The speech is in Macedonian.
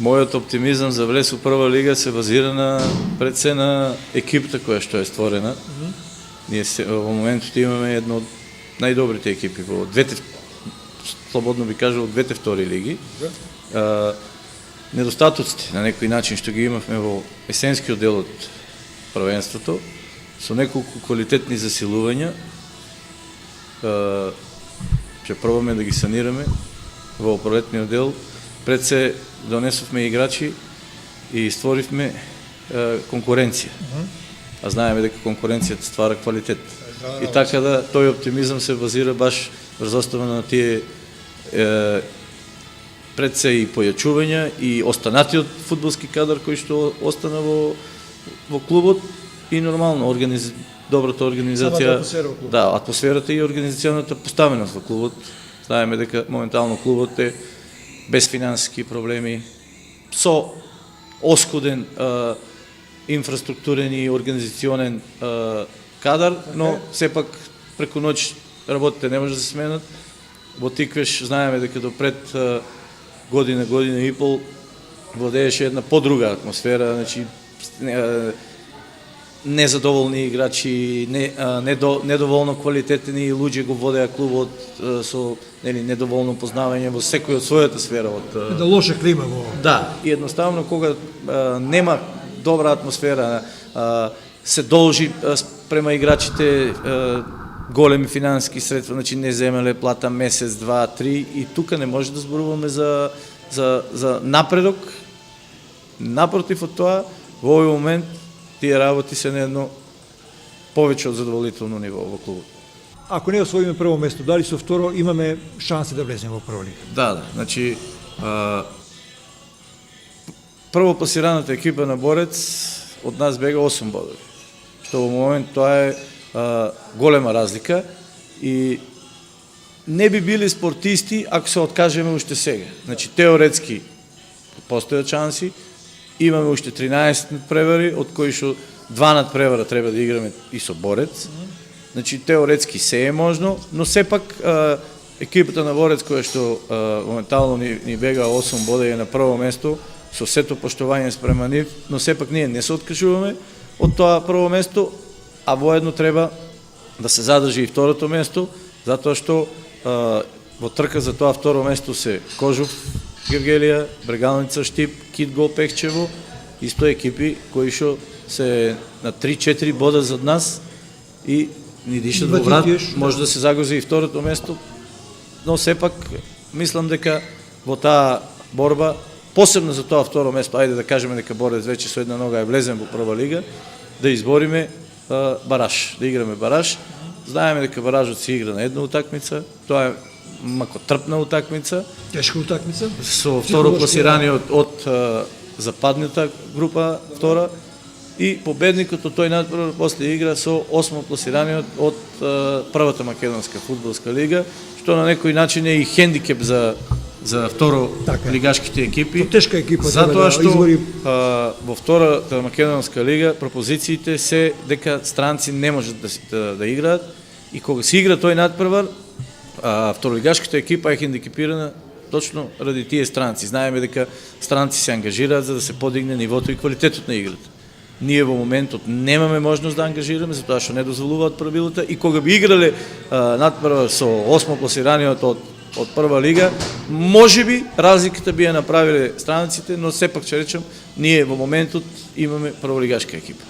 Мојот оптимизам за влез у прва лига се базира на пред се на екипата која што е створена. Ние во моментот имаме едно од најдобрите екипи во двете, слободно би кажал, двете втори лиги. Недостатоците на некој начин што ги имавме во есенскиот дел од првенството, со неколку квалитетни засилувања, ќе пробаме да ги санираме во пролетниот дел. Пред се донесовме играчи и створивме конкуренција. А знаеме дека конкуренцијата ствара квалитет. И така да тој оптимизам се базира баш врз основа на тие пред се и појачувања и останатиот фудбалски кадар кој што остана во клубот и нормално добрата организација, да, атмосферата и организационата поставеност во клубот. Знаеме дека моментално клубот е без финансиски проблеми, со оскуден инфраструктурен и организационен кадар, но сепак преку ноќ работите не може да се сменат. Во Тиквеш знаеме дека до пред година и пол владееше една подруга атмосфера, значи незадоволни играчи, недоволно квалитетни луѓе го водеа клубот со недоволно познавање во секој од својата сфера. Да лоша клима во... Да, и едноставно кога нема добра атмосфера, се должи према играчите големи финансиски средства, значи не земеле плата месец, два, три, и тука не може да зборуваме за напредок. Напротив од тоа, во овој момент тие работи се на едно повеќе од задоволително ниво во клубот. Ако не освоиме прво место, дали со второ имаме шанси да влеземе во прва лига? Да, значи прво пласираната екипа на Борец од нас бега 8 бодови, што во момент тоа е голема разлика и не би били спортисти ако се откажеме уште сега. Значи теоретски постојат шанси, имаме уште 13 надпревари, од кои што 2 надпревара треба да играме и со Борец. Значи теоретски се е можно, но сепак екипата на Борец која што моментално ни бега 8 бода е на прво место, со сето поштување спрема нив, но сепак ние не се откажуваме од тоа прво место, а воедно треба да се задржи и второто место, затоа што во трка за тоа второ место се Кожув, Гевгелија, Брегалница, Штип, Кит Гол Пехчево, исто екипи кои што се на 3-4 бода зад нас и ни дишат во врат, може да се загози и второто место, но сепак мислам дека во таа борба, посебно за тоа второ место, ајде да кажеме дека Борец веќе со една нога е влезен во прва лига, да избориме бараж, да играме бараж. Знаеме дека баражот се игра на една утакмица, тоа е мако трпна утакмица. Тешка утакмица. Со второ пласираниот од западната група втора и победникот од тој надпревар после игра со 8 пласираниот од првата македонска фудбалска лига, што на некој начин е и хендикеп за второ лигашките екипи. Тешка екипа затоа што извори... во втората македонска лига пропозициите се дека странци не можат да играат и кога се игра тој надпревар, второлигашката екипа е хендикепирана точно ради тие странци. Знаеме дека странци се ангажираат за да се подигне нивото и квалитетот на играта. Ние во моментот немаме можност да ангажираме, затоа што не дозволуваат правилата и кога би играле надпревар со 8 пласираниот од прва лига, можеби разликата би ја направиле странците, но сепак ќе речем, ние во моментот имаме прволигашка екипа.